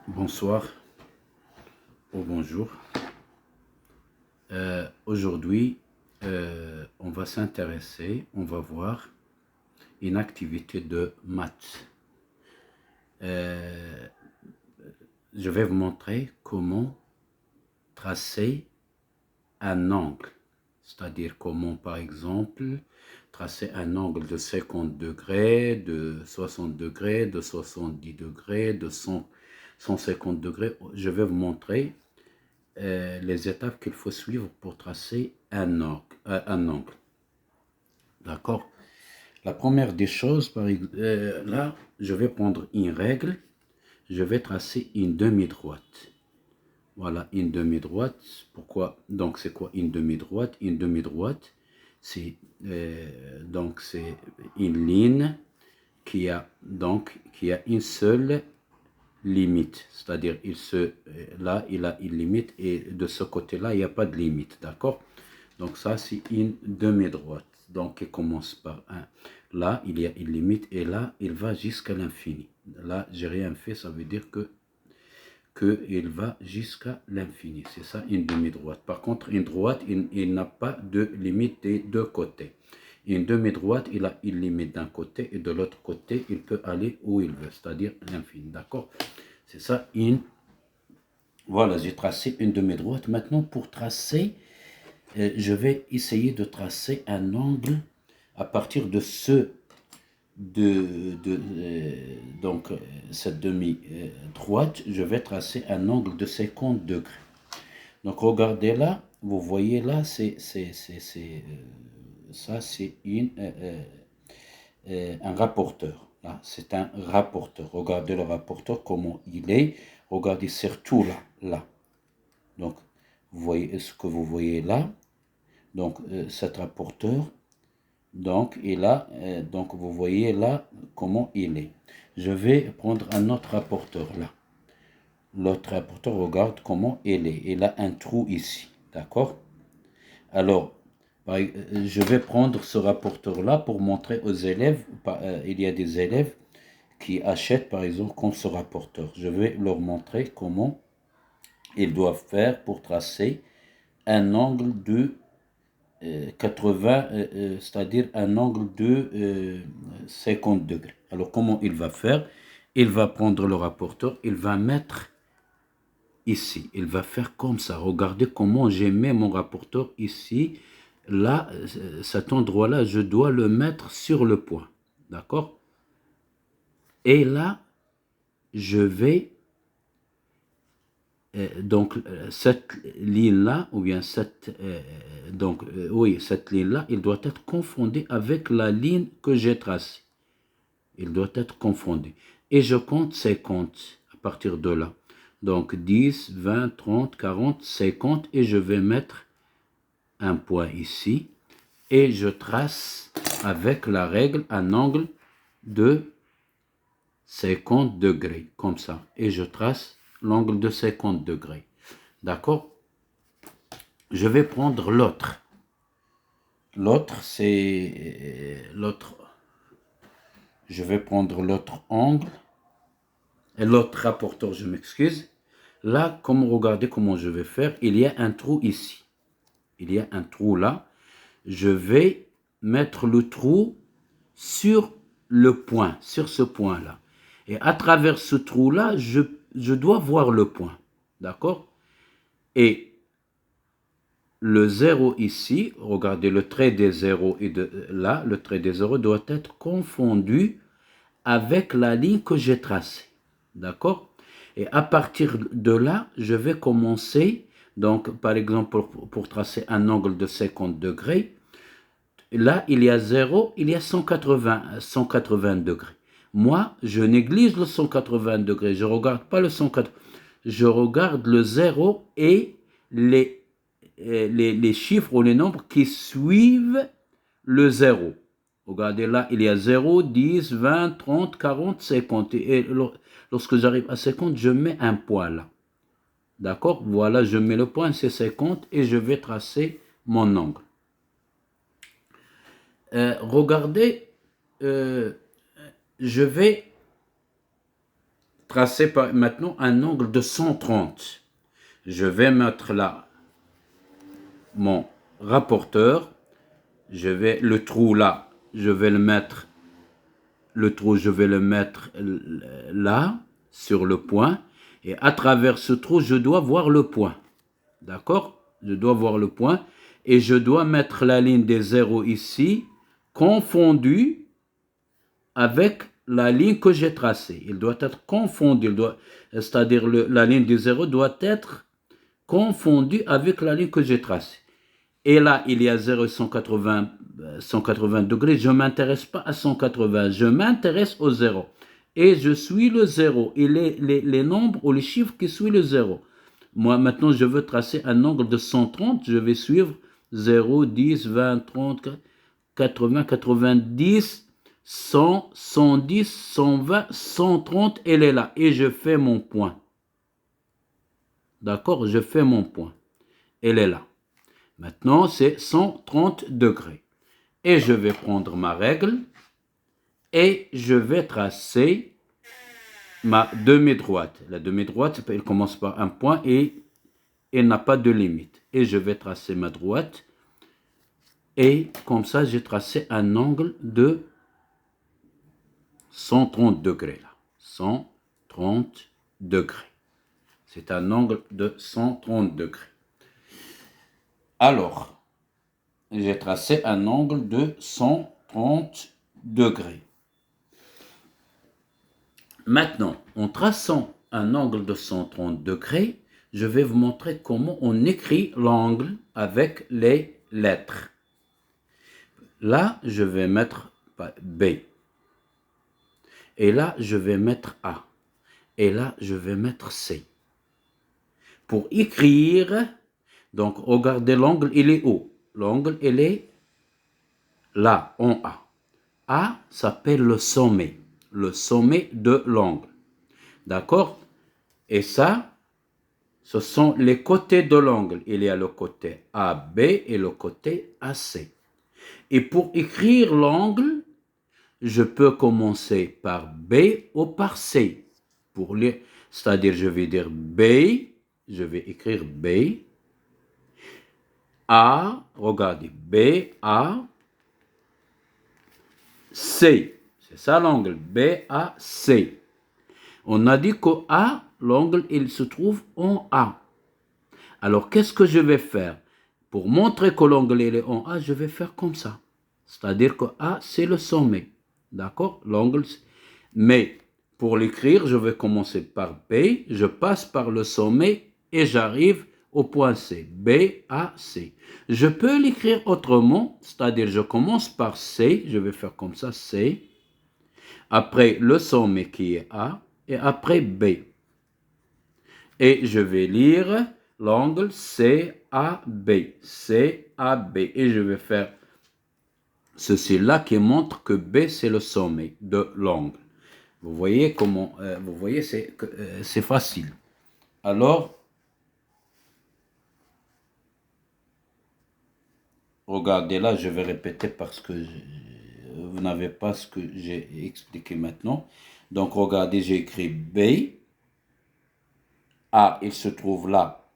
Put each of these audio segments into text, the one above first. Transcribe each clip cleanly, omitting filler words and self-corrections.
Bonsoir ou bonjour. Aujourd'hui, on va s'intéresser, on va voir une activité de maths. Je vais vous montrer comment tracer un angle, c'est-à-dire comment, par exemple, tracer un angle de 50 degrés, de 60 degrés, de 70 degrés, de 150 degrés. Je vais vous montrer les étapes qu'il faut suivre pour tracer un angle. D'accord? La première des choses, là, je vais prendre une règle, je vais tracer une demi-droite. Voilà, une demi-droite. Pourquoi? Donc, c'est quoi une demi-droite? Une demi-droite, c'est c'est une ligne qui a une seule limite, c'est-à-dire là il a une limite et de ce côté-là il n'y a pas de limite, d'accord? Donc ça c'est une demi-droite, donc il commence par un, là il y a une limite et là il va jusqu'à l'infini. Là j'ai rien fait, ça veut dire que il va jusqu'à l'infini, c'est ça une demi-droite. Par contre une droite il n'a pas de limite des deux côtés. Une demi-droite, il a une limite d'un côté et de l'autre côté, il peut aller où il veut, c'est-à-dire l'infini, d'accord? C'est ça, voilà, j'ai tracé une demi-droite. Maintenant, pour tracer, je vais essayer de tracer un angle à partir de cette demi-droite. Je vais tracer un angle de 50 degrés. Donc, regardez là, vous voyez là, ça, c'est un rapporteur. Là, c'est un rapporteur. Regardez le rapporteur, comment il est. Regardez surtout là, là. Donc, vous voyez ce que vous voyez là. Donc, cet rapporteur. Donc, et là, donc vous voyez là comment il est. Je vais prendre un autre rapporteur là. L'autre rapporteur, regarde comment il est. Il a un trou ici. D'accord? Alors, je vais prendre ce rapporteur-là pour montrer aux élèves. Il y a des élèves qui achètent, par exemple, comme ce rapporteur. Je vais leur montrer comment ils doivent faire pour tracer un angle de 80, c'est-à-dire un angle de 50 degrés. Alors, comment il va faire? Il va prendre le rapporteur, il va mettre ici. Il va faire comme ça. Regardez comment j'ai mis mon rapporteur ici. Là, cet endroit-là, je dois le mettre sur le point. D'accord? Et là, je vais cette ligne-là, ou bien cette ligne-là, il doit être confondu avec la ligne que j'ai tracée. Il doit être confondu. Et je compte 50 à partir de là. Donc 10, 20, 30, 40, 50 et je vais mettre un point ici et je trace avec la règle un angle de 50 degrés, comme ça. Et je trace l'angle de 50 degrés. D'accord? Je vais prendre l'autre. L'autre, c'est l'autre. Je vais prendre l'autre angle. Et l'autre rapporteur, je m'excuse. Là, comme regardez comment je vais faire, il y a un trou ici. Il y a un trou là. Je vais mettre le trou sur le point, sur ce point-là. Et à travers ce trou-là, je dois voir le point. D'accord? Et le 0 ici, regardez le trait des 0 et de là, le trait des 0 doit être confondu avec la ligne que j'ai tracée. D'accord? Et à partir de là, je vais commencer, donc par exemple pour tracer un angle de 50 degrés, là il y a 0, il y a 180 degrés. Moi, je néglige le 180 degrés, je ne regarde pas le 180, je regarde le 0 et les chiffres ou les nombres qui suivent le 0. Regardez là, il y a 0, 10, 20, 30, 40, 50. Et lorsque j'arrive à 50, je mets un point là. D'accord? Voilà, je mets le point, c'est 50 et je vais tracer mon angle. Regardez, je vais tracer maintenant un angle de 130. Je vais mettre là mon rapporteur. Le trou là, je vais le mettre là, sur le point. Et à travers ce trou, je dois voir le point. D'accord? Je dois voir le point. Et je dois mettre la ligne des zéros ici, confondue avec la ligne que j'ai tracée. Il doit être confondu. C'est-à-dire la ligne des zéros doit être confondue avec la ligne que j'ai tracée. Et là, il y a 0 et 180 degrés. Je ne m'intéresse pas à 180. Je m'intéresse au 0. Et je suis le 0. Et les nombres ou les chiffres qui suivent le 0. Moi, maintenant, je veux tracer un angle de 130. Je vais suivre 0, 10, 20, 30, 80, 90, 100, 110, 120, 130. Elle est là. Et je fais mon point. D'accord? Je fais mon point. Elle est là. Maintenant, c'est 130 degrés. Et je vais prendre ma règle et je vais tracer ma demi-droite. La demi-droite, elle commence par un point et elle n'a pas de limite. Et je vais tracer ma droite. Et comme ça, j'ai tracé un angle de 130 degrés. Là. 130 degrés. C'est un angle de 130 degrés. Alors, j'ai tracé un angle de 130 degrés. Maintenant, en traçant un angle de 130 degrés, je vais vous montrer comment on écrit l'angle avec les lettres. Là, je vais mettre B. Et là, je vais mettre A. Et là, je vais mettre C. Pour écrire, donc regardez l'angle, il est où? L'angle, il est là, en A. A s'appelle le sommet de l'angle. D'accord? Et ça, ce sont les côtés de l'angle. Il y a le côté AB et le côté AC. Et pour écrire l'angle, je peux commencer par B ou par C. C'est-à-dire, je vais dire B, je vais écrire B. A, regardez, B, A, C. C'est ça l'angle, B, A, C. On a dit que A, l'angle, il se trouve en A. Alors, qu'est-ce que je vais faire? Pour montrer que l'angle est en A, je vais faire comme ça. C'est-à-dire que A, c'est le sommet. D'accord? L'angle. Mais pour l'écrire, je vais commencer par B, je passe par le sommet et j'arrive au point C. B, A, C. Je peux l'écrire autrement, c'est-à-dire je commence par C, je vais faire comme ça, C. Après le sommet qui est A et après B. Et je vais lire l'angle CAB. CAB. Et je vais faire ceci là qui montre que B c'est le sommet de l'angle. Vous voyez comment, c'est facile. Alors, regardez là, je vais répéter parce que vous n'avez pas ce que j'ai expliqué maintenant. Donc, regardez, j'ai écrit B. A, il se trouve là.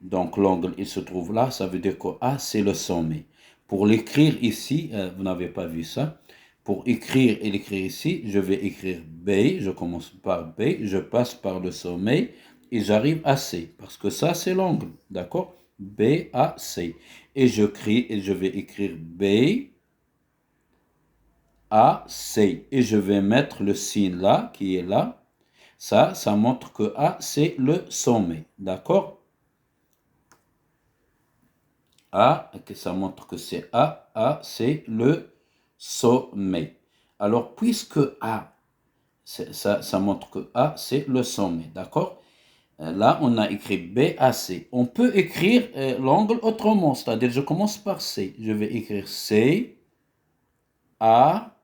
Donc, l'angle, il se trouve là. Ça veut dire que A, c'est le sommet. Pour l'écrire ici, vous n'avez pas vu ça. Pour écrire et l'écrire ici, je vais écrire B. Je commence par B. Je passe par le sommet et j'arrive à C. Parce que ça, c'est l'angle. D'accord? B, A, C. Et je vais écrire B, A, C. Et je vais mettre le signe là, qui est là. Ça montre que A, c'est le sommet. D'accord? A, ça montre que c'est A, c'est le sommet. Alors, puisque A, ça montre que A, c'est le sommet. D'accord? Là, on a écrit B, A, C. On peut écrire l'angle autrement, c'est-à-dire je commence par C. Je vais écrire C, A,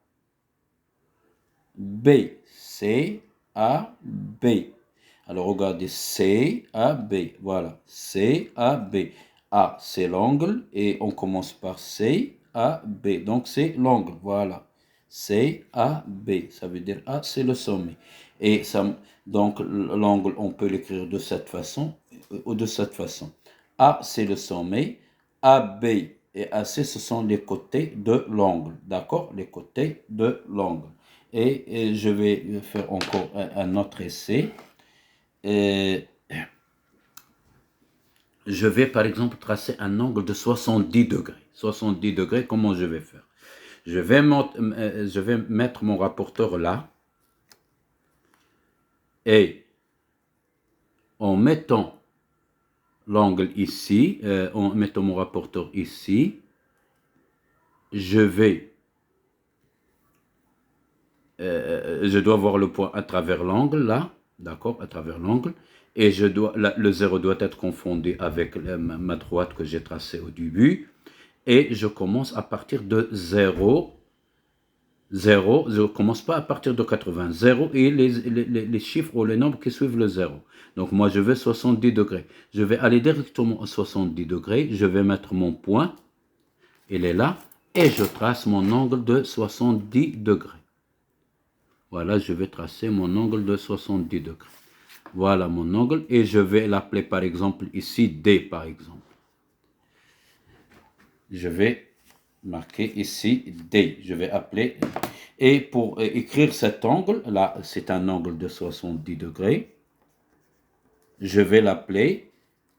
B. C, A, B. Alors, regardez, C, A, B. Voilà, C, A, B. A, c'est l'angle et on commence par C, A, B. Donc, c'est l'angle, voilà. C, A, B. Ça veut dire A, c'est le sommet. Et ça, donc l'angle, on peut l'écrire de cette façon ou de cette façon. A, c'est le sommet. AB et AC, ce sont les côtés de l'angle. D'accord? Les côtés de l'angle. Et je vais faire encore un autre essai. Et je vais par exemple tracer un angle de 70 degrés. 70 degrés, comment je vais faire? Je vais mettre mon rapporteur là. Et en mettant l'angle ici, en mettant mon rapporteur ici, je dois voir le point à travers l'angle là, d'accord, à travers l'angle, et le 0 doit être confondu avec ma droite que j'ai tracée au début, et je commence à partir de 0, 0, je ne commence pas à partir de 80, 0 et les chiffres ou les nombres qui suivent le 0. Donc moi je vais 70 degrés. Je vais aller directement à 70 degrés, je vais mettre mon point, il est là, et je trace mon angle de 70 degrés. Voilà, je vais tracer mon angle de 70 degrés. Voilà mon angle, et je vais l'appeler par exemple ici D par exemple. Je vais marquer ici D, je vais appeler. Et pour écrire cet angle, là c'est un angle de 70 degrés, je vais l'appeler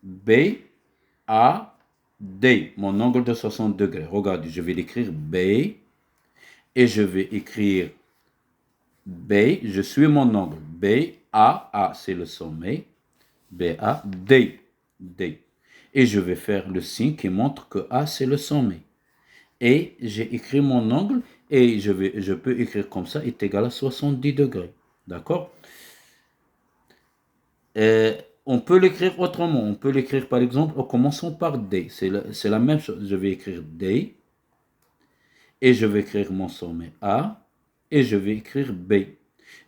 BAD, mon angle de 60 degrés. Regardez, je vais l'écrire B, et je vais écrire B, je suis mon angle, A c'est le sommet, BAD, D. Et je vais faire le signe qui montre que A c'est le sommet. Et j'ai écrit mon angle, et je peux écrire comme ça, est égal à 70 degrés. D'accord? On peut l'écrire autrement. On peut l'écrire par exemple en commençant par D. C'est la même chose. Je vais écrire D, et je vais écrire mon sommet A, et je vais écrire B.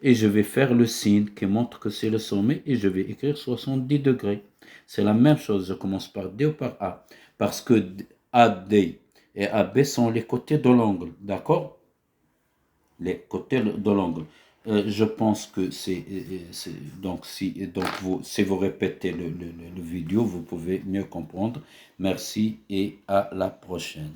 Et je vais faire le signe qui montre que c'est le sommet, et je vais écrire 70 degrés. C'est la même chose. Je commence par D ou par A. Parce que AD et AB sont les côtés de l'angle. D'accord? Les côtés de l'angle. Je pense que donc si vous répétez le vidéo, vous pouvez mieux comprendre. Merci et à la prochaine.